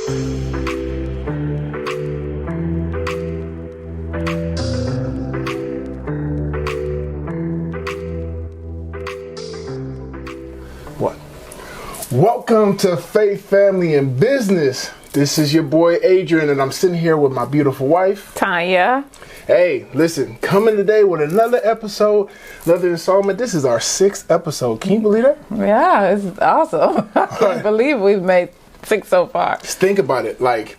What? Welcome to Faith, Family, and Business. This is your boy Adrien, and I'm sitting here with my beautiful wife, Tania. Hey, listen, coming today with another episode, another installment. This is our 6th episode. Can you believe that? Yeah, it's awesome. I can't believe we've made 6 so far. Just think about it. Like,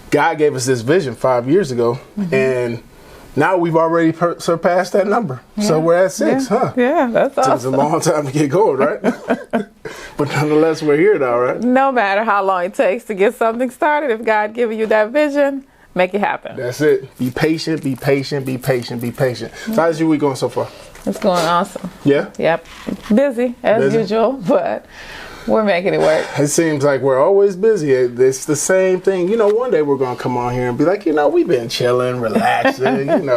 God gave us this vision 5 years ago, and now we've already surpassed that number. Yeah. So we're at 6, huh? Yeah, that's awesome. It's a long time to get going, right? But nonetheless, we're here now, right? No matter how long it takes to get something started, if God gives you that vision, make it happen. That's it. Be patient, be patient, be patient, be patient. So how's your week going so far? It's going awesome. Yeah? Yep. Busy, as usual, but we're making it work. It seems like we're always busy. It's the same thing. You know, one day we're going to come on here and be like, we've been chilling, relaxing,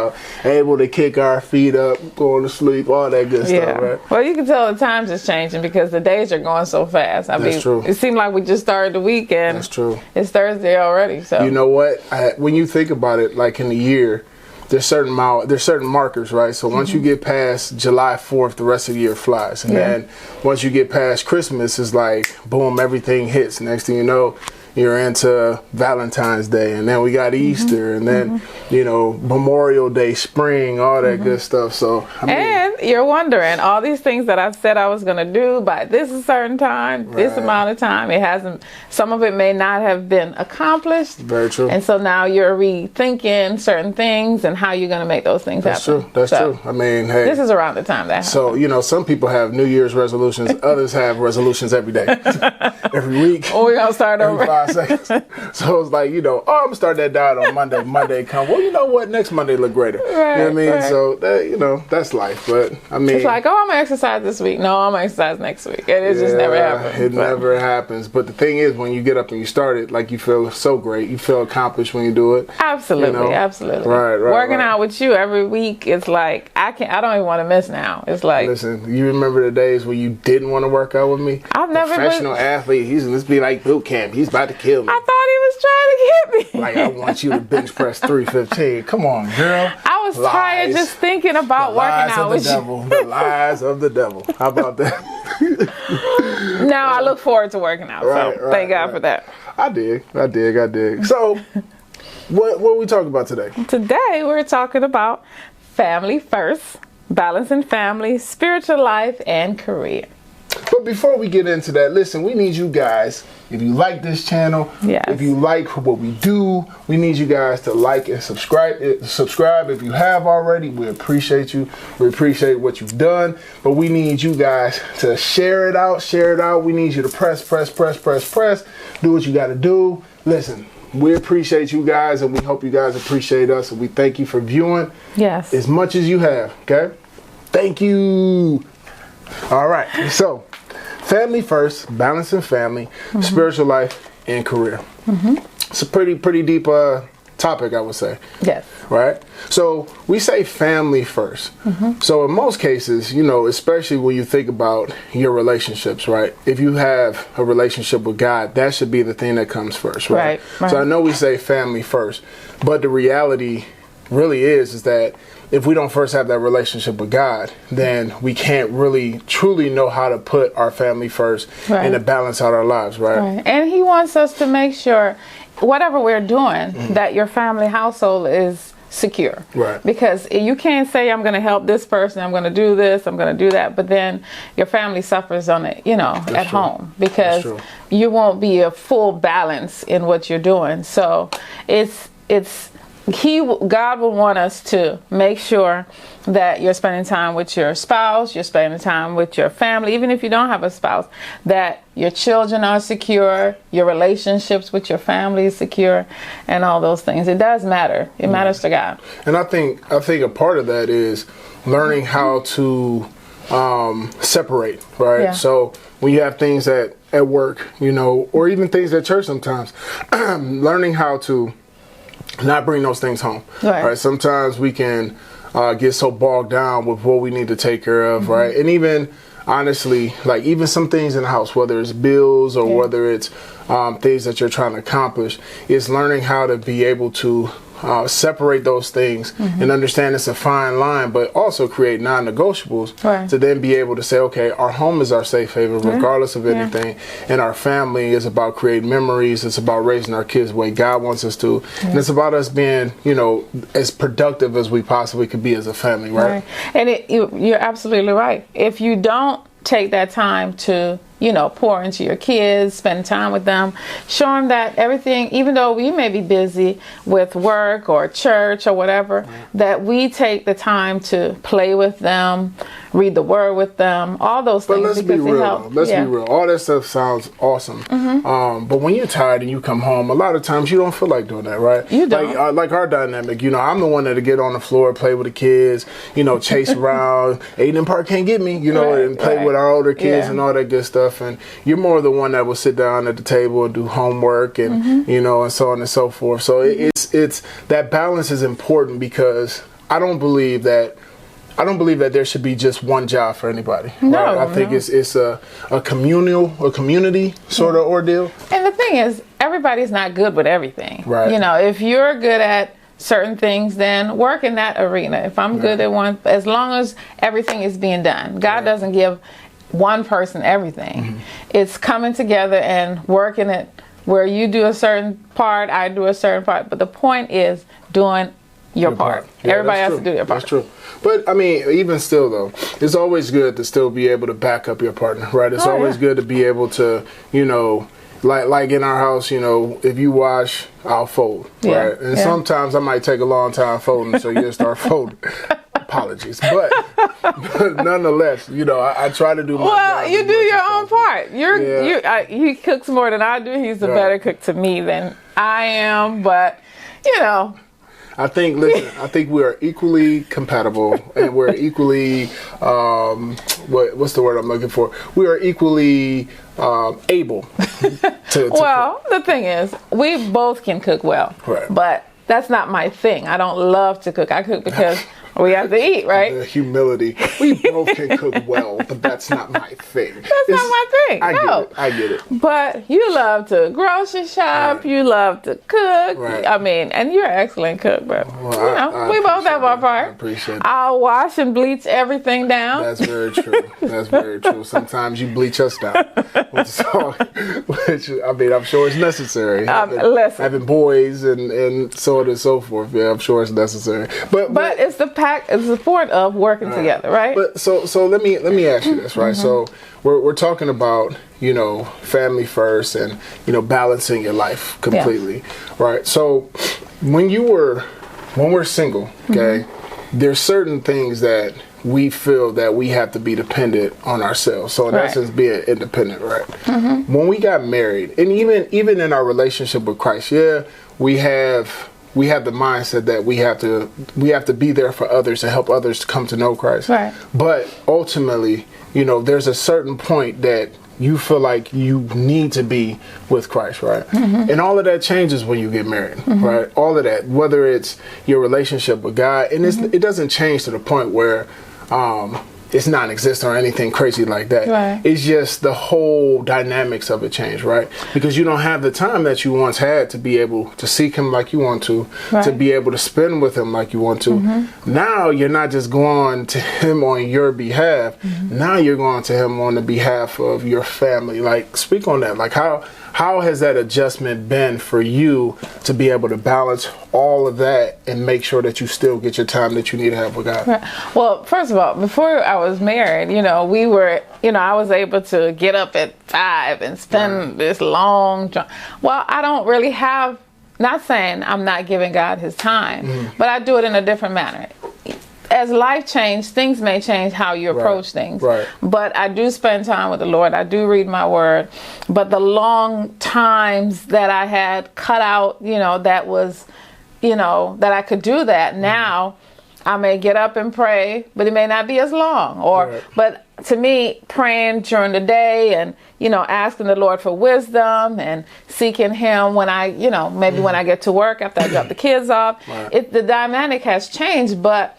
able to kick our feet up, going to sleep, all that good stuff, right? Well, you can tell the times is changing because the days are going so fast. That's true. It seemed like we just started the weekend. That's true. It's Thursday already. So you know what? When you think about it, like in a year, there's certain markers, right? So once you get past July 4th, the rest of the year flies. And then once you get past Christmas, it's like, boom, everything hits. Next thing you know, you're into Valentine's Day, and then we got Easter, and then, Memorial Day, spring, all that good stuff. So, and you're wondering, all these things that I said I was going to do by this a certain time, this amount of time, it hasn't, some of it may not have been accomplished. Very true. And so now you're rethinking certain things and how you're going to make those things happen. That's true. I mean, hey. This is around the time that happens. So, some people have New Year's resolutions. Others have resolutions every day, every week. Or we're going to start over. 5 seconds. So it's like, I'm going to start that diet on Monday. Monday come. Well, you know what? Next Monday look greater. Right, you know what I mean? Right. So, that, that's life. But, I mean. It's like, I'm going to exercise this week. No, I'm going to exercise next week. And it just never happens. It never happens. But the thing is, when you get up and you start it, like, you feel so great. You feel accomplished when you do it. Absolutely. Absolutely. Right. Working out with you every week, it's like, I don't even want to miss now. It's like. Listen, you remember the days when you didn't want to work out with me? I've never been. Professional athlete. This be like boot camp. He's about to kill me. I thought he was trying to get me. Like, I want you to bench press 315. Come on, girl. I was tired just thinking about working out with you. The lies of the devil. How about that? Now I look forward to working out. So thank God for that. I dig. So, what are we talking about today? Today we're talking about family first, balancing family, spiritual life, and career. But before we get into that, listen, we need you guys, if you like this channel, if you like what we do, we need you guys to like and subscribe. Subscribe if you have already. We appreciate you. We appreciate what you've done. But we need you guys to share it out. We need you to press. Do what you got to do. Listen, we appreciate you guys, and we hope you guys appreciate us. And we thank you for viewing as much as you have, okay? Thank you. All right, so family first, balancing family, spiritual life, and career. It's a pretty deep topic, I would say. Yes. Right? So we say family first. So in most cases, especially when you think about your relationships, right? If you have a relationship with God, that should be the thing that comes first, right? So I know we say family first, but the reality really is that if we don't first have that relationship with God, then we can't really truly know how to put our family first and to balance out our lives, right? And he wants us to make sure whatever we're doing, that your family household is secure. Right. Because you can't say, I'm going to help this person, I'm going to do this, I'm going to do that, but then your family suffers on it, at home, because you won't be a full balance in what you're doing. So God will want us to make sure that you're spending time with your spouse, you're spending time with your family, even if you don't have a spouse, that your children are secure, your relationships with your family is secure, and all those things. It does matter. It matters to God. And I think a part of that is learning how to separate, right? Yeah. So when you have things at work, or even things at church sometimes, learning how to not bring those things home. Right? Sometimes we can get so bogged down with what we need to take care of, right? And even honestly, like even some things in the house, whether it's bills or whether it's things that you're trying to accomplish, is learning how to be able to separate those things and understand it's a fine line, but also create non-negotiables to then be able to say, okay, our home is our safe haven regardless of anything, and our family is about creating memories. It's about raising our kids the way God wants us to, and it's about us being, you know, as productive as we possibly could be as a family, right? And you're absolutely right. If you don't take that time to, you know, pour into your kids, spend time with them, show them that everything, even though we may be busy with work or church or whatever, that we take the time to play with them, read the word with them, all those things. But let's be real. Let's be real. All that stuff sounds awesome. But when you're tired and you come home, a lot of times you don't feel like doing that, right? You don't. Like our dynamic, you know, I'm the one that'll get on the floor, play with the kids, you know, chase around. Aiden Park can't get me, you know, and play with our older kids and all that good stuff. And you're more the one that will sit down at the table and do homework and, you know, and so on and so forth. So it's that balance is important, because I don't believe that there should be just one job for anybody. No, right? I think it's a community sort of ordeal. And the thing is, everybody's not good with everything. Right. You know, if you're good at certain things, then work in that arena. If I'm good at one, as long as everything is being done. God doesn't give one person everything. It's coming together and working it where you do a certain part, I do a certain part. But the point is doing your part. Yeah, everybody has to do their part. That's true. But I mean, even still though, it's always good to still be able to back up your partner, right? It's always good to be able to, you know, like in our house, you know, if you wash, I'll fold, right? And sometimes I might take a long time folding, so you start folding. Apologies, but nonetheless, you know, I try to do my job. Well, you do your own part. He cooks more than I do. He's a better cook to me than I am, but you know. I think we are equally compatible, and we're equally, what's the word I'm looking for? We are equally able to well, cook. The thing is, we both can cook well, but that's not my thing. I don't love to cook. I cook because we have to eat, right? The humility. We both can cook well, but that's not my thing. That's not my thing. I get it. But you love to grocery shop. You love to cook. I mean, and you're an excellent cook, but we both have our part. I appreciate it. I'll wash and bleach everything down. That's very true. That's very true. Sometimes you bleach us down. Which, I mean, I'm sure it's necessary. Having boys and so on and so forth. Yeah, I'm sure it's necessary. But it's the point of working together, right? But so let me ask you this, right? So we're talking about, you know, family first and, you know, balancing your life completely, right? So when we're single, okay, there's certain things that we feel that we have to be dependent on ourselves. So in essence, being independent, right? When we got married, and even in our relationship with Christ, we have the mindset that we have to be there for others and help others to come to know Christ. Right. But ultimately, you know, there's a certain point that you feel like you need to be with Christ, right? And all of that changes when you get married, right? All of that, whether it's your relationship with God, and it doesn't change to the point where it's non-existent or anything crazy like that. Right. It's just the whole dynamics of it change, right? Because you don't have the time that you once had to be able to seek him like you want to be able to spend with him like you want to. Now you're not just going to him on your behalf. Now you're going to him on the behalf of your family. Like, speak on that. Like, how has that adjustment been for you to be able to balance all of that and make sure that you still get your time that you need to have with God? Right. Well, first of all, before I was married, you know, I was able to get up at 5 and spend this long job. Well, I don't really have, not saying I'm not giving God his time, but I do it in a different manner. As life changes, things may change how you approach things. Right. But I do spend time with the Lord. I do read my word. But the long times that I had cut out, you know, that was, you know, that I could do that. Now I may get up and pray, but it may not be as long. But to me, praying during the day and, you know, asking the Lord for wisdom and seeking him when I, you know, maybe when I get to work after I drop the kids off, the dynamic has changed, but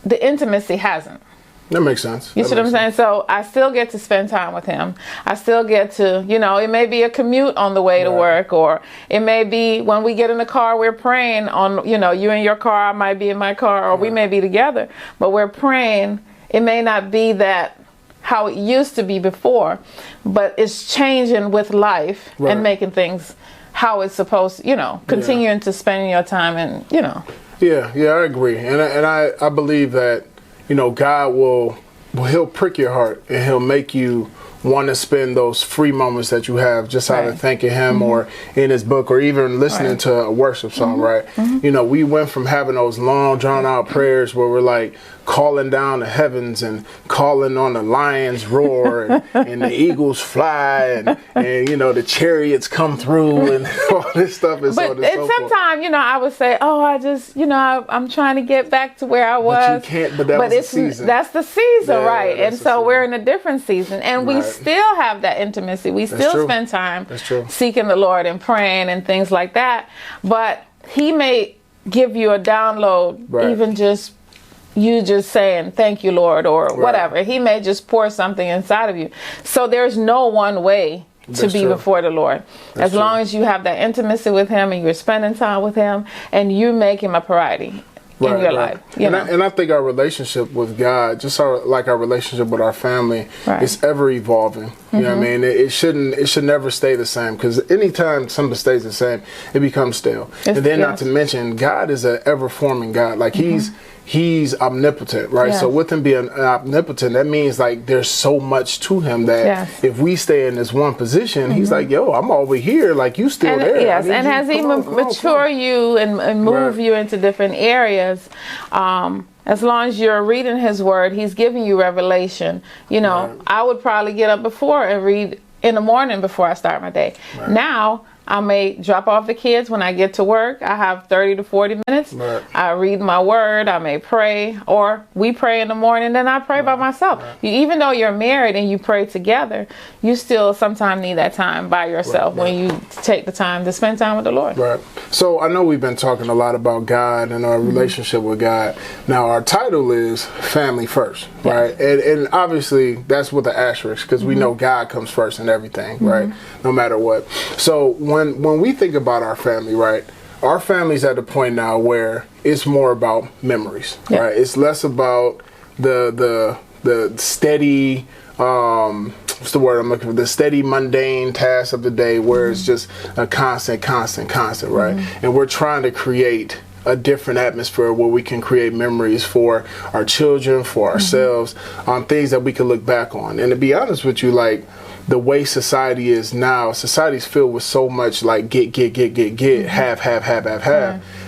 the intimacy hasn't. That makes sense. You see what I'm saying? So I still get to spend time with him. I still get to, it may be a commute on the way to work, or it may be when we get in the car, we're praying on, you in your car, I might be in my car, or we may be together, but we're praying. It may not be that how it used to be before, but it's changing with life and making things how it's supposed to, continuing to spend your time and, Yeah, I agree. And I believe that, God he'll prick your heart and he'll make you want to spend those free moments that you have just out of thanking him or in his book or even listening to a worship song, right? We went from having those long drawn out prayers where we're like calling down the heavens and calling on the lions roar and the eagles fly and the chariots come through and all this stuff. And but sometimes, I would say, I just, I'm trying to get back to where I was. But you can't, but that's the season. That's the season, right? And so we're in a different season. And we still have that intimacy. We still spend time seeking the Lord and praying and things like that. But he may give you a download, even just you just saying, thank you, Lord, or whatever. He may just pour something inside of you. So there's no one way to be before the Lord. As long as you have that intimacy with him and you're spending time with him and you make him a priority in your life. And I think our relationship with God, just like our relationship with our family, is ever evolving. You know what I mean? It should never stay the same, because anytime something stays the same, it becomes stale. And then not to mention, God is an ever forming God. Like He's omnipotent, right? Yes. So with him being omnipotent, that means like there's so much to him that if we stay in this one position, he's like, yo, I'm over here, like you still there. Yes, and has he mature you and move you into different areas. As long as you're reading his word, he's giving you revelation. I would probably get up before and read in the morning before I start my day. Now, I may drop off the kids when I get to work. I have 30 to 40 minutes. I read my word. I may pray, or we pray in the morning, then I pray by myself. Even though you're married and you pray together, you still sometimes need that time by yourself when you take the time to spend time with the Lord. Right. So I know we've been talking a lot about God and our relationship with God. Now our title is Family First, right? And obviously that's with the asterisk, because we know God comes first in everything, right? No matter what. So when we think about our family, right, our family's at the point now where it's more about memories, right? It's less about the steady, what's the word I'm looking for? The steady mundane tasks of the day, where it's just a constant, right? And we're trying to create a different atmosphere where we can create memories for our children, for ourselves, on things that we can look back on. And to be honest with you, like, the way society is now, society's filled with so much like get, have,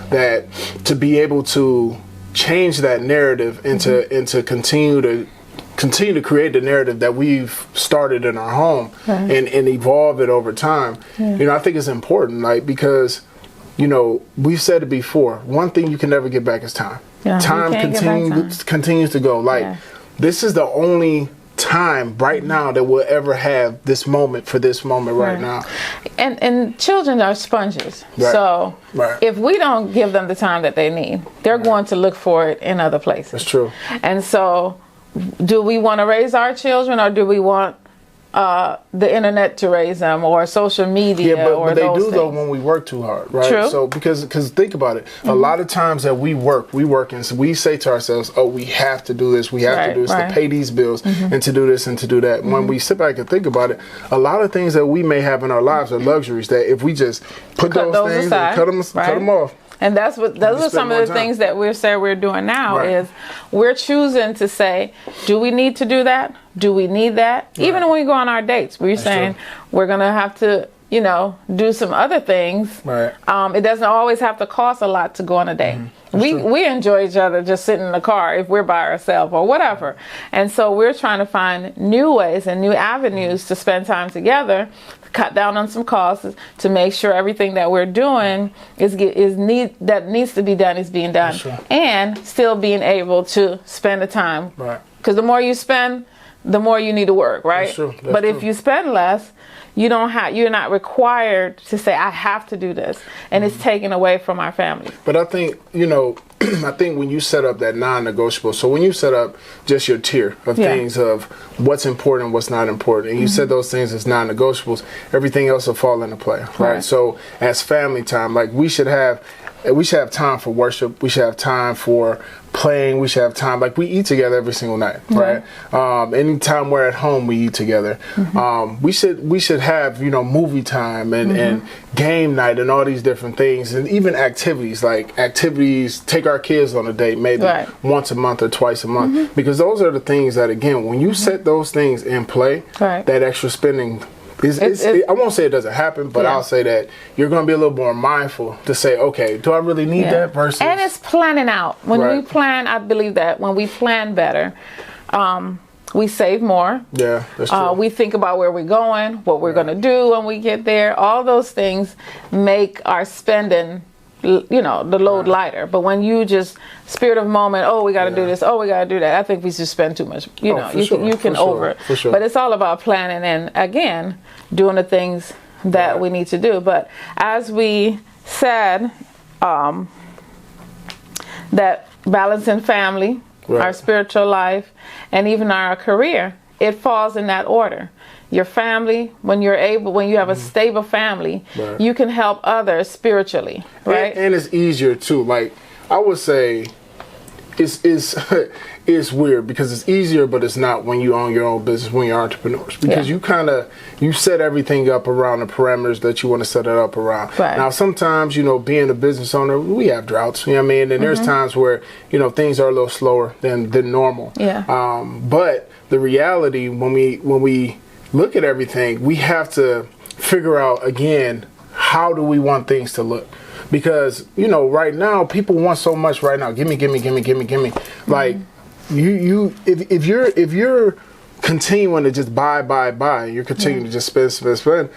that to be able to change that narrative and to continue to create the narrative that we've started in our home and evolve it over time. I think it's important, like, because we've said it before, one thing you can never get back is time. Time continues to go. Like, this is the only time right now that we'll ever have this moment right now. And children are sponges. So if we don't give them the time that they need, they're going to look for it in other places. That's true. And so do we want to raise our children, or do we want the internet to raise them, or social media? But they do though when we work too hard, right? True. So because think about it, a lot of times that we work and so we say to ourselves, oh, we have to do this, we have to do this to pay these bills and to do this and to do that. When we sit back and think about it, a lot of things that we may have in our lives are luxuries that if we just put those things aside, and cut them off. And those are some of the things that we're doing now, is we're choosing to say, do we need to do that? Do we need that? Even when we go on our dates, we're saying we're going to have to, do some other things. It doesn't always have to cost a lot to go on a date. We enjoy each other just sitting in the car if we're by ourselves or whatever. And so we're trying to find new ways and new avenues to spend time together, cut down on some costs, to make sure everything that we're doing that needs to be done is being done, and still being able to spend the time. Because the more you spend, the more you need to work, right? But if you spend less, you're not required to say, I have to do this, and it's taken away from our family. But I think, I think when you set up that non-negotiable, so when you set up just your tier of things of what's important, what's not important, and you set those things as non-negotiables, everything else will fall into play, right? So as family time, like we should have time for worship. We should have time for playing. We should have time. Like we eat together every single night, right? Anytime we're at home, we eat together. We should have, you know, movie time and game night and all these different things, and even activities, take our kids on a date maybe once a month or twice a month, because those are the things that, again, when you set those things in play, that extra spending. I won't say it doesn't happen, but I'll say that you're going to be a little more mindful to say, okay, do I really need that versus... And it's planning out. When we plan, I believe that when we plan better, we save more. Yeah, that's true. We think about where we're going, what we're going to do when we get there. All those things make our spending, you know, the load lighter. But when you just spirit of moment, oh, we got to do this, oh, we got to do that, I think we just spend too much. You know, you can over it. But it's all about planning and, again, doing the things that we need to do. But as we said, that balancing family, our spiritual life, and even our career, it falls in that order. Your family, when you have a stable family, you can help others spiritually, right? And it's easier too. Like I would say, it's weird because it's easier, but it's not when you own your own business, when you're entrepreneurs, because you set everything up around the parameters that you want to set it up around. Now, sometimes, you know, being a business owner, we have droughts, you know what I mean? And there's times where, you know, things are a little slower than normal. But the reality, when we look at everything, we have to figure out, again, how do we want things to look? Because, you know, right now, people want so much right now. Gimme. Like, if you're continuing to just buy, you're continuing to just spend,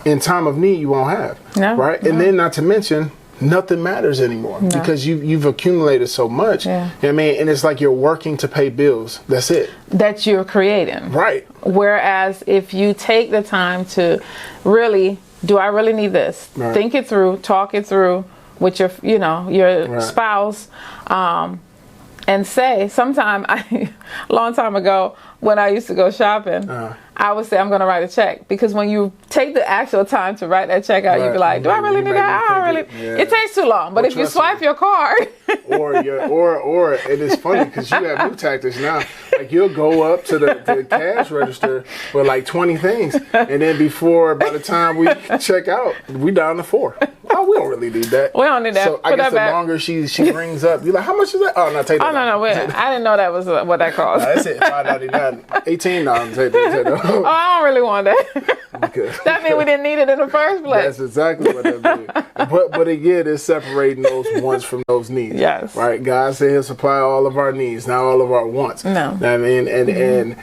in time of need, you won't have. Right? And then, not to mention, nothing matters anymore because you've accumulated so much. You know what I mean? And it's like you're working to pay bills. That's it. That you're creating. Right. Whereas if you take the time to really, do I really need this? Think it through, talk it through with your spouse, and say, a long time ago when I used to go shopping, I would say I'm going to write a check, because when you take the actual time to write that check out, you'd be like, do I really need that? I don't really. It takes too long. But if you swipe your card, or it is funny because you have new tactics now. Like you'll go up to the cash register with like 20 things, and then by the time we check out, we down to 4. Oh, we don't really need that. We don't need that. So I guess the longer she brings up, you're like, how much is that? Oh, no, take that. Oh, no, wait. I didn't know that was what that cost. That's it. $5.99, $18. Take that. Oh, I don't really want that. That means we didn't need it in the first place. That's exactly what that means. But again, it's separating those wants from those needs. Yes. Right? God said He'll supply all of our needs, not all of our wants. No. I mean, and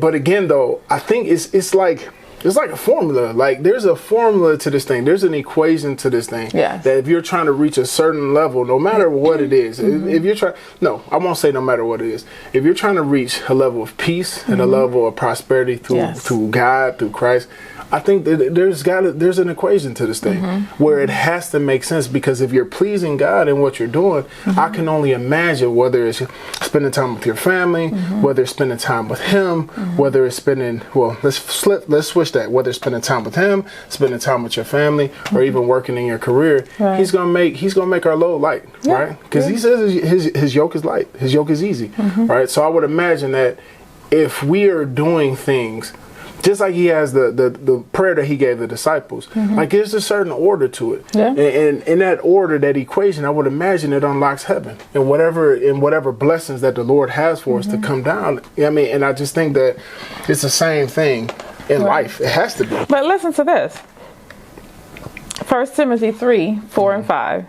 but again, though, I think it's like a formula. Like there's a formula to this thing. There's an equation to this thing. Yes. That if you're trying to reach a certain level, no matter what it is, if you're trying, no, I won't say no matter what it is. If you're trying to reach a level of peace and a level of prosperity through God, through Christ, I think that there's an equation to this thing where it has to make sense, because if you're pleasing God in what you're doing, I can only imagine whether it's spending time with your family, whether it's spending time with Him, whether it's spending, let's switch that, whether it's spending time with Him, spending time with your family, or even working in your career, He's gonna make our load light, right? Because He says his yoke is light, His yoke is easy, right? So I would imagine that if we are doing things just like He has the prayer that He gave the disciples, like there's a certain order to it, and in that order, that equation, I would imagine it unlocks heaven and whatever blessings that the Lord has for us to come down. You know what I mean? And I just think that it's the same thing in life. It has to be. But listen to this: 1 Timothy 3:4 and 5.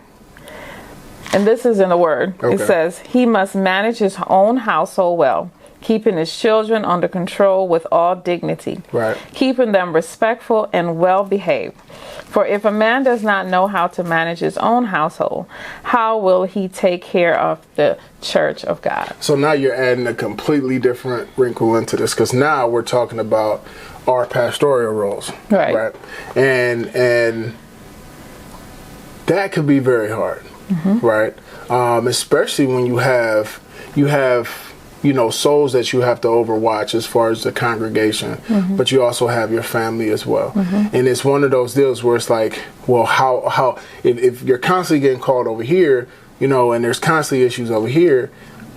And this is in the Word. It says, he must manage his own household well, keeping his children under control with all dignity, keeping them respectful and well behaved. For if a man does not know how to manage his own household, how will he take care of the church of God? So now you're adding a completely different wrinkle into this, because now we're talking about our pastoral roles, right? And that could be very hard, right? Especially when you have souls that you have to overwatch as far as the congregation, but you also have your family as well. And it's one of those deals where it's like, well, how if you're constantly getting called over here, and there's constantly issues over here,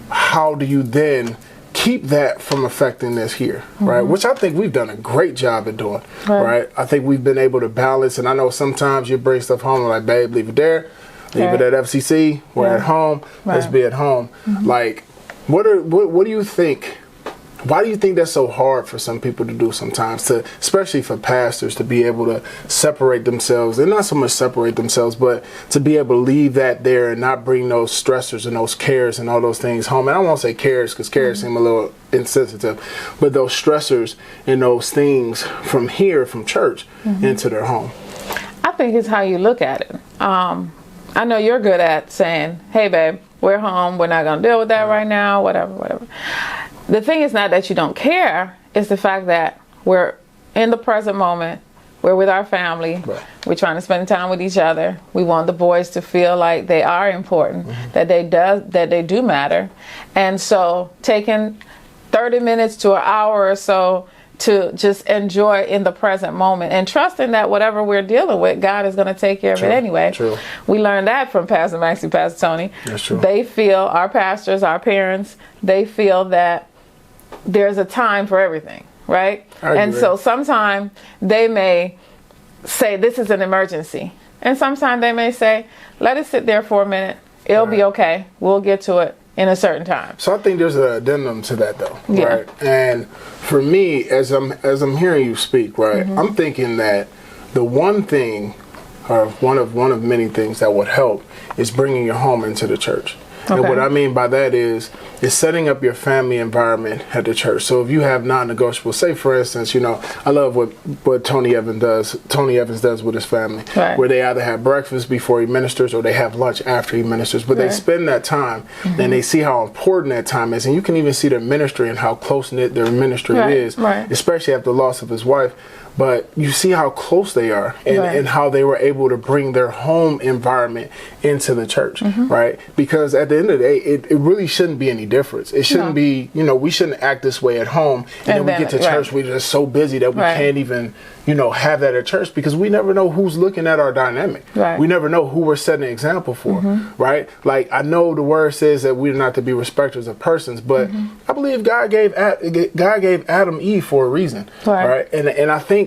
how do you then keep that from affecting this here, right? Which I think we've done a great job at doing, right? I think we've been able to balance, and I know sometimes you bring stuff home, like, babe, leave it there, leave it at FCC, we're at home, let's be at home. Like, what do you think? Why do you think that's so hard for some people to do sometimes, especially for pastors, to be able to separate themselves, and not so much separate themselves, but to be able to leave that there and not bring those stressors and those cares and all those things home? And I won't say cares, because cares seem a little insensitive, but those stressors and those things from here, from church, into their home. I think it's how you look at it. I know you're good at saying, hey, babe, we're home, we're not going to deal with that right now, whatever. The thing is not that you don't care, it's the fact that we're in the present moment, we're with our family, we're trying to spend time with each other. We want the boys to feel like they are important, that they do matter. And so taking 30 minutes to an hour or so to just enjoy in the present moment and trusting that whatever we're dealing with, God is going to take care of it anyway. True. We learned that from Pastor Maxie, Pastor Tony. That's true. They feel, our pastors, our parents, they feel that there's a time for everything, right? And so sometimes they may say this is an emergency, and sometimes they may say, let it sit there for a minute, it'll be okay, we'll get to it in a certain time. So I think there's an addendum to that, though, right? And for me, as I'm hearing you speak, right, I'm thinking that the one thing, or one of many things that would help, is bringing your home into the church. And what I mean by that is setting up your family environment at the church. So if you have non-negotiable, say for instance, I love what Tony Evans does with his family, where they either have breakfast before he ministers or they have lunch after he ministers. But they spend that time and they see how important that time is. And you can even see their ministry and how close-knit their ministry is, especially after the loss of his wife. But you see how close they are and how they were able to bring their home environment into the church, right? Because at the end of the day, it really shouldn't be any difference. It shouldn't be, we shouldn't act this way at home. And then we get to church, we're just so busy that we can't even, have that at church, because we never know who's looking at our dynamic. We never know who we're setting an example for, right? Like, I know the word says that we're not to be respecters of persons, but I believe God gave Adam Eve for a reason, right? And I think,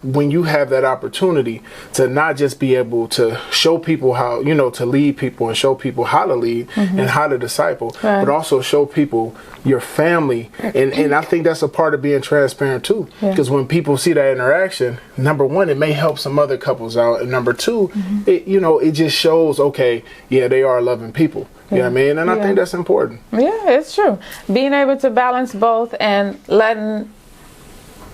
when you have that opportunity to not just be able to show people how, to lead people and show people how to lead and how to disciple, but also show people your family. And I think that's a part of being transparent too, because when people see that interaction, number one, it may help some other couples out, and number two, it just shows, okay, they are loving people. You know what I mean? And I think that's important. Yeah, it's true. Being able to balance both and letting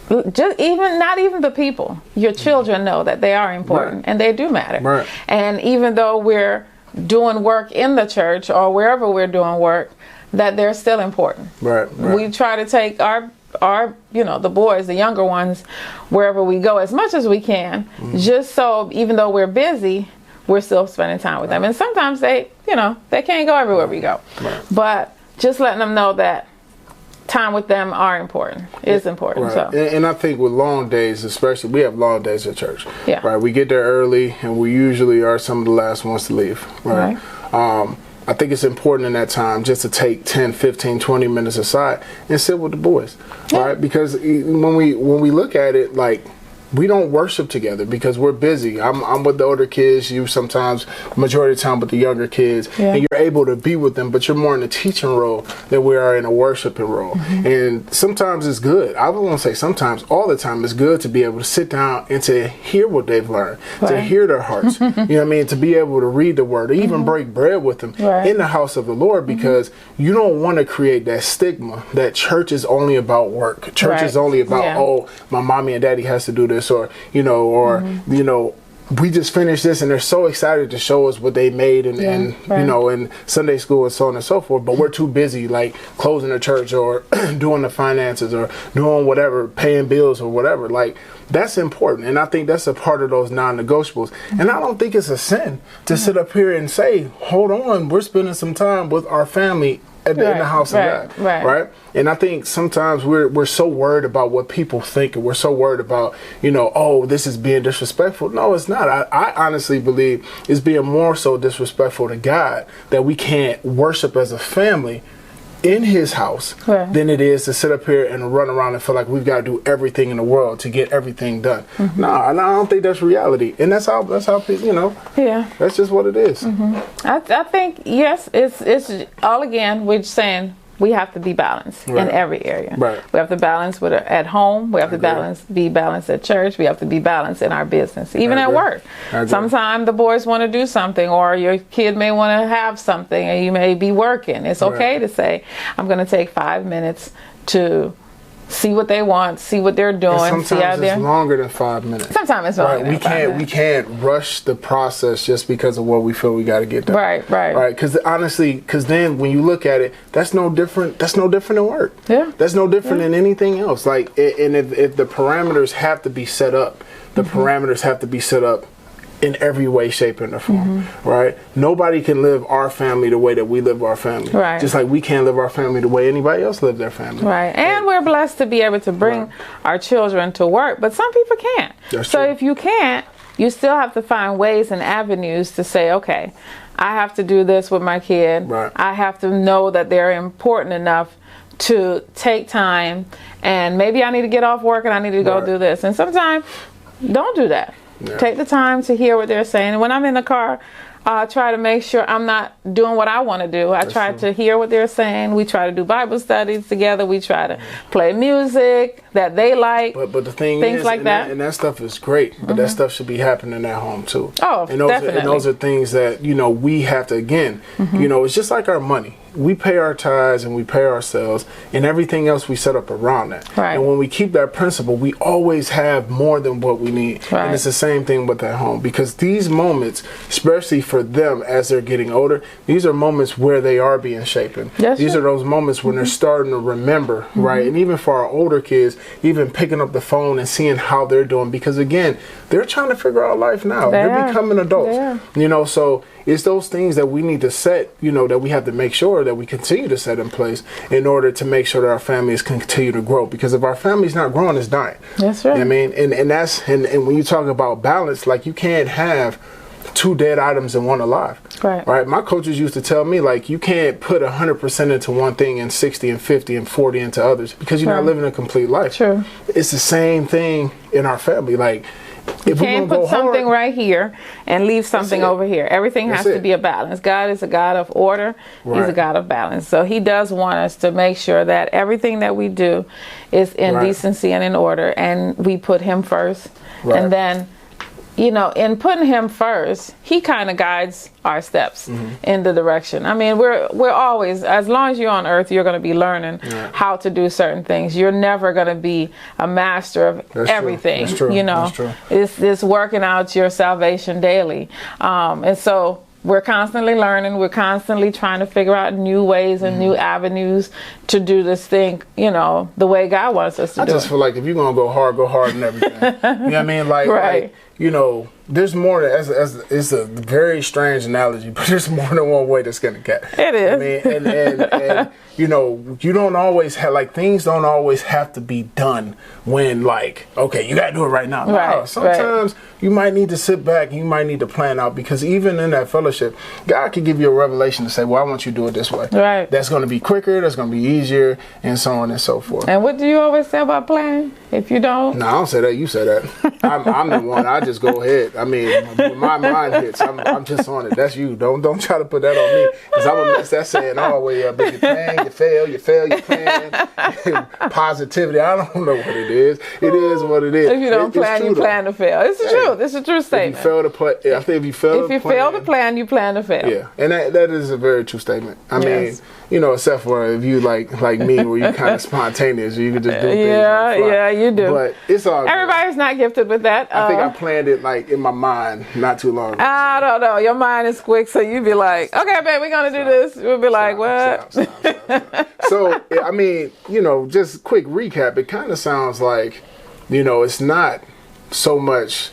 not even the people, your children know that they are important and they do matter. And even though we're doing work in the church or wherever we're doing work, that they're still important. We try to take our the boys, the younger ones, wherever we go as much as we can, just so even though we're busy, we're still spending time with them. And sometimes they can't go everywhere we go. But just letting them know that time with them is important. So. And I think with long days, especially, we have long days at church. Right. We get there early, and we usually are some of the last ones to leave. Right. I think it's important in that time just to take 10, 15, 20 minutes aside and sit with the boys. Right. Because when we look at it, like, we don't worship together because we're busy. I'm with the older kids. You sometimes, majority of the time, with the younger kids, and you're able to be with them, but you're more in a teaching role than we are in a worshiping role. And sometimes it's good. I won't say sometimes, all the time, it's good to be able to sit down and to hear what they've learned, to hear their hearts. You know what I mean? To be able to read the word, or even break bread with them in the house of the Lord, because you don't want to create that stigma that church is only about work. Church is only about, oh, my mommy and daddy has to do this, or we just finished this, and they're so excited to show us what they made and you know, in Sunday school and so on and so forth. But we're too busy, like closing the church or doing the finances or doing whatever, paying bills or whatever. Like, that's important, and I think that's a part of those non-negotiables. And I don't think it's a sin to sit up here and say, hold on, we're spending some time with our family in the house of God, right? And I think sometimes we're so worried about what people think, and we're so worried about, you know, oh, this is being disrespectful. No, it's not. I honestly believe it's being more so disrespectful to God that we can't worship as a family in His house than it is to sit up here and run around and feel like we've got to do everything in the world to get everything done. No, I don't think that's reality, and that's how you know. Yeah, that's just what it is. I think yes, it's all again. We're saying we have to be balanced in every area. We have to balance with at home. We have to be balanced at church. We have to be balanced in our business, even at work. Sometimes the boys want to do something, or your kid may want to have something, and you may be working. It's okay to say, I'm going to take 5 minutes to see what they want, see what they're doing. And sometimes it's longer than 5 minutes. Sometimes it's longer. We can't rush the process just because of what we feel we got to get done. Right. Because honestly, then when you look at it, that's no different. That's no different than work. That's no different than anything else. Like, and if the parameters have to be set up, the parameters have to be set up in every way, shape, and form, right? Nobody can live our family the way that we live our family. Just like we can't live our family the way anybody else lives their family. And we're blessed to be able to bring our children to work, but some people can't. So if you can't, you still have to find ways and avenues to say, okay, I have to do this with my kid. I have to know that they're important enough to take time, and maybe I need to get off work and I need to go do this. And sometimes, don't do that. Take the time to hear what they're saying. And when I'm in the car, I try to make sure I'm not doing what I want to do. I try to hear what they're saying. We try to do Bible studies together. We try to play music that they like. But the thing things is, like that. And that stuff is great. But that stuff should be happening at home too. Oh, definitely. And those are things that, you know, we have to, again, you know, it's just like our money. We pay our tithes and we pay ourselves, and everything else we set up around that. And when we keep that principle, we always have more than what we need. And it's the same thing with at home, because these moments, especially for them as they're getting older, these are moments where they are being shapen. These are those moments when they're starting to remember, right? And even for our older kids, even picking up the phone and seeing how they're doing, because again, they're trying to figure out life now. They're becoming adults. You know, so it's those things that we need to set, you know, that we have to make sure that we continue to set in place in order to make sure that our families continue to grow. Because if our family's not growing, it's dying. That's right. I mean, and that's, and when you talk about balance, like, you can't have 2 dead items and 1 alive. Right. My coaches used to tell me, like, you can't put 100% into one thing and 60 and 50 and 40 into others, because you're not living a complete life. It's the same thing in our family. Like, you can't put something right here and leave something over here. Everything has to be a balance. God is a God of order. He's a God of balance. So He does want us to make sure that everything that we do is in decency and in order, and we put Him first. And then, you know, in putting Him first, He kind of guides our steps in the direction. I mean, we're always, as long as you're on earth, you're going to be learning how to do certain things. You're never going to be a master of everything. You know, it's working out your salvation daily. And so we're constantly learning. We're constantly trying to figure out new ways and new avenues to do this thing, you know, the way God wants us to do it. I just feel like if you're going to go hard in everything. You know what I mean? Like, you know, there's more as it's a very strange analogy, but there's more than one way to skin a cat. It is. I mean, and you know, you don't always have, like, things don't always have to be done when, like, okay, you got to do it right now. No, sometimes you might need to sit back and you might need to plan out, because even in that fellowship, God can give you a revelation to say, well, I want you to do it this way. That's going to be quicker, that's going to be easier, and so on and so forth. And what do you always say about planning? If you don't? No, I don't say that. You say that. I'm the one. I just go ahead. I mean, when my mind hits, I'm just on it. That's you. Don't try to put that on me, because I'm going to mess that saying all the way up. If you plan, you fail, you plan. Positivity, I don't know what it is. It is what it is. If you don't plan, you plan to fail. It's the truth. It's a true statement. If you fail to play, I think if you fail to plan, you plan to fail. Yeah, and that is a very true statement. I mean, you know, except for if you like me, where you kind of spontaneous, you can just do things. Yeah, you do. But it's all good. Everybody's not gifted with that. I think I plan landed like in my mind not too long ago. I don't know. Your mind is quick, so you'd be like, okay, babe, we're going to do this. We'll be like, what? Stop. So, I mean, just quick recap. It kind of sounds like, it's not so much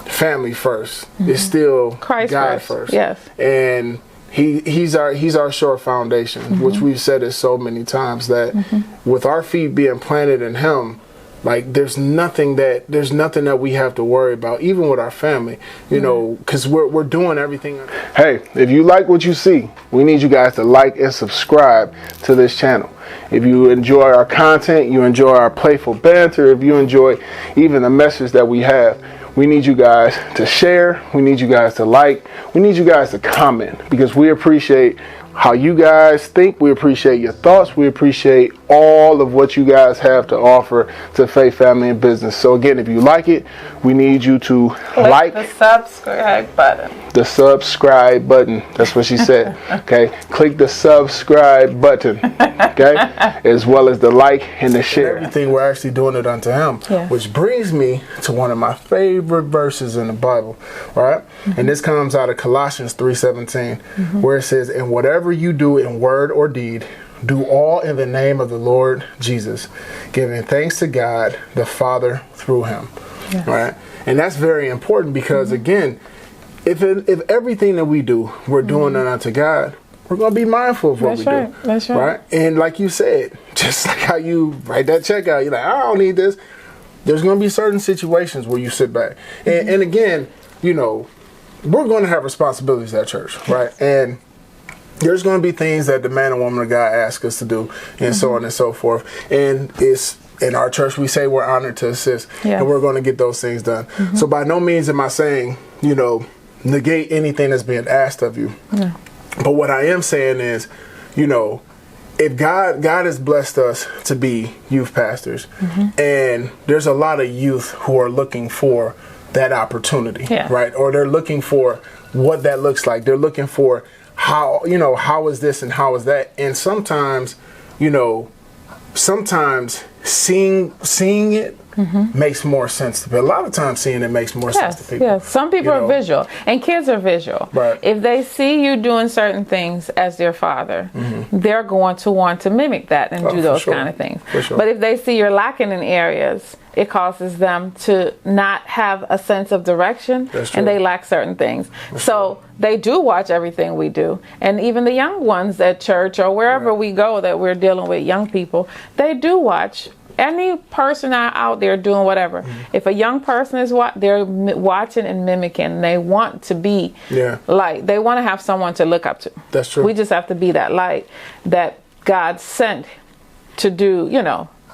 family first. It's still Christ God first. Yes. And He's our sure foundation, which we've said it so many times that with our feet being planted in Him, like there's nothing that we have to worry about, even with our family, because we're doing everything. Hey, if you like what you see, we need you guys to like and subscribe to this channel. If you enjoy our content, you enjoy our playful banter, if you enjoy even the message that we have, we need you guys to share. We need you guys to like. We need you guys to comment, because we appreciate how you guys think. We appreciate your thoughts. We appreciate all of what you guys have to offer to Faith, Family, and Business. So again, if you like it, we need you to click the subscribe button. The subscribe button. That's what she said. Okay. Click the subscribe button. Okay. As well as the like and the share. And everything, we're actually doing it unto Him. Yes. Which brings me to one of my favorite verses in the Bible. Right? And this comes out of Colossians 3:17, where it says, "And whatever you do in word or deed, do all in the name of the Lord Jesus, giving thanks to God the Father through Him." Yes. Right? And that's very important because, again, if everything that we do, we're doing it unto God, we're going to be mindful of what we do. That's right. And like you said, just like how you write that check out, you're like, I don't need this. There's going to be certain situations where you sit back. And again, we're going to have responsibilities at church, right? And there's going to be things that the man and woman of God ask us to do, and so on and so forth. And it's in our church, we say we're honored to assist, and we're going to get those things done. So by no means am I saying, negate anything that's being asked of you. Yeah. But what I am saying is, if God has blessed us to be youth pastors, and there's a lot of youth who are looking for that opportunity, right? Or they're looking for what that looks like. They're looking for how is this and how is that? And sometimes, seeing it makes more sense to people. A lot of times seeing it makes more sense to people. Yes, some people are visual, and kids are visual. Right. If they see you doing certain things as their father, they're going to want to mimic that and do those kind of things. But if they see you're lacking in areas, it causes them to not have a sense of direction, and they lack certain things. So they do watch everything we do. And even the young ones at church or wherever we go that we're dealing with young people, they do watch. Any person out there doing whatever, if a young person is they're watching and mimicking, they want to be like, they want to have someone to look up to. That's true. We just have to be that light that God sent to do,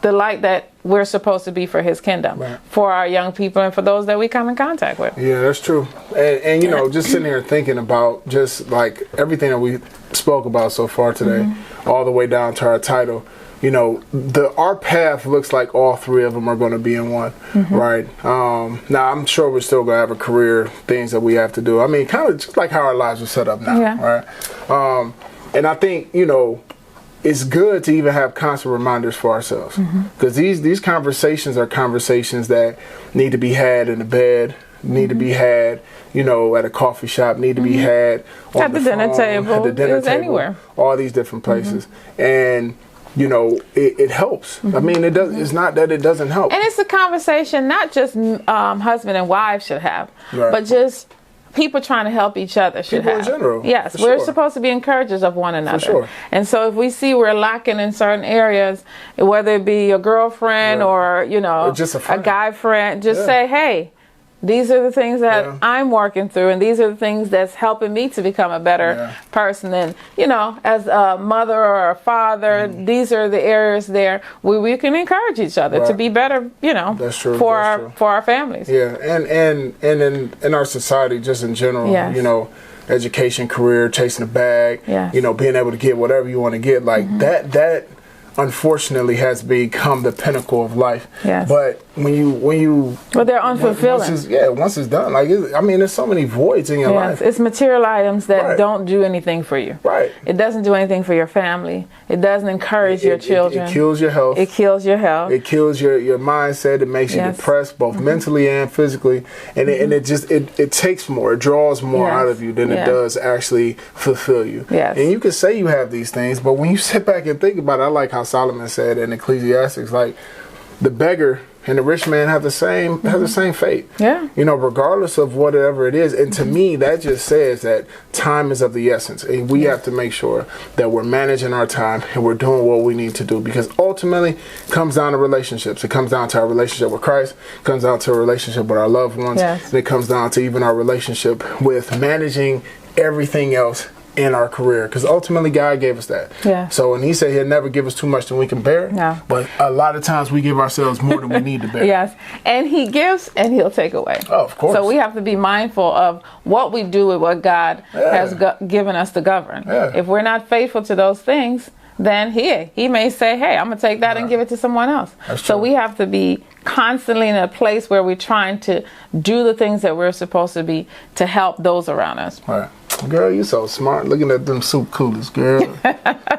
the light that we're supposed to be for His kingdom, for our young people and for those that we come in contact with. Yeah, that's true. And just sitting here thinking about just like everything that we spoke about so far today, all the way down to our title. Our path looks like all three of them are going to be in one, right? Now, I'm sure we're still going to have a career, things that we have to do. I mean, kind of just like how our lives are set up now, right? And I think, it's good to even have constant reminders for ourselves, because these conversations are conversations that need to be had in the bed, need to be had, at a coffee shop, need to be had on at the dinner table, at the dinner table, anywhere, all these different places, and it helps. I mean, it does. It's not that it doesn't help. And it's a conversation not just husband and wife should have, but just people trying to help each other should people have. In general. Yes, we're supposed to be encouragers of one another. For sure. And so if we see we're lacking in certain areas, whether it be a girlfriend or or just a guy friend, just say, hey, these are the things that I'm working through, and these are the things that's helping me to become a better person. And, as a mother or a father, these are the areas there where we can encourage each other to be better, that's true. for our families. Yeah, and in our society, just in general, education, career, chasing a bag, being able to get whatever you want to get, like that unfortunately has become the pinnacle of life. Yes. But but they're unfulfilling. Once it's done, like there's so many voids in your life. It's material items that don't do anything for you. Right. It doesn't do anything for your family. It doesn't encourage your children. It kills your health. It kills your health. It kills your mindset. It makes you depressed, both mentally and physically. And it takes more. It draws more out of you than it does actually fulfill you. Yes. And you can say you have these things, but when you sit back and think about it, I like how Solomon said in Ecclesiastes, like the beggar and the rich man have the same fate. Yeah. Regardless of whatever it is. And to me, that just says that time is of the essence. And we have to make sure that we're managing our time and we're doing what we need to do. Because ultimately, it comes down to relationships. It comes down to our relationship with Christ. It comes down to a relationship with our loved ones. Yes. And it comes down to even our relationship with managing everything else in our career, because ultimately God gave us that. Yeah. So when he said he'll never give us too much than we can bear, but a lot of times we give ourselves more than we need to bear. Yes. And he gives and he'll take away. Oh, of course. So we have to be mindful of what we do with what God has given us to govern. Yeah. If we're not faithful to those things, then he may say, hey, I'm going to take that and give it to someone else. So we have to be constantly in a place where we're trying to do the things that we're supposed to be to help those around us. Right. Girl, you so smart. Looking at them soup coolers, girl.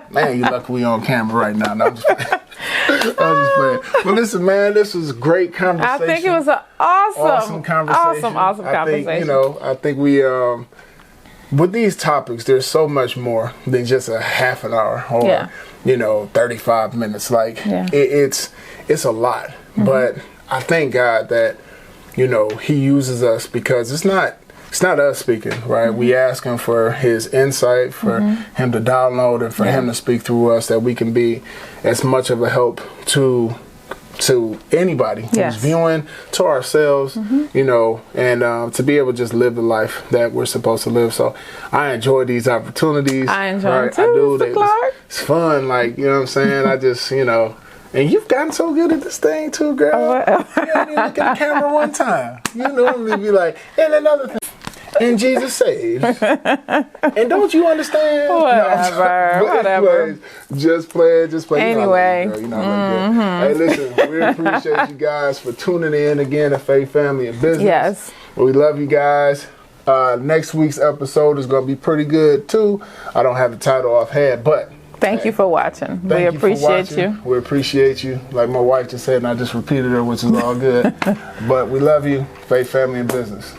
Man, you lucky we on camera right now. No, I'm just playing. I'm just playing. Well, listen, man, this was a great conversation. I think it was an awesome conversation. Awesome conversation. I think we, with these topics, there's so much more than just a half an hour or, 35 minutes. Like, it's a lot. But I thank God that, he uses us, because it's not us speaking, right? We ask him for his insight, for him to download, and for him to speak through us, that we can be as much of a help to anybody who's viewing, to ourselves, and to be able to just live the life that we're supposed to live. So I enjoy these opportunities. I enjoy them too, I do. Mr. Clark. It's fun, like, you know what I'm saying? I just, and you've gotten so good at this thing too, girl. You didn't even look at the camera one time. You normally be like, and another thing. And Jesus saves. And don't you understand? Whatever. Just play. Anyway. Hey, listen, we appreciate you guys for tuning in again to Faith, Family, and Business. Yes. We love you guys. Next week's episode is going to be pretty good too. I don't have the title offhand, but thank you for watching. We appreciate you. We appreciate you. Like my wife just said, and I just repeated her, which is all good. But we love you. Faith, Family, and Business.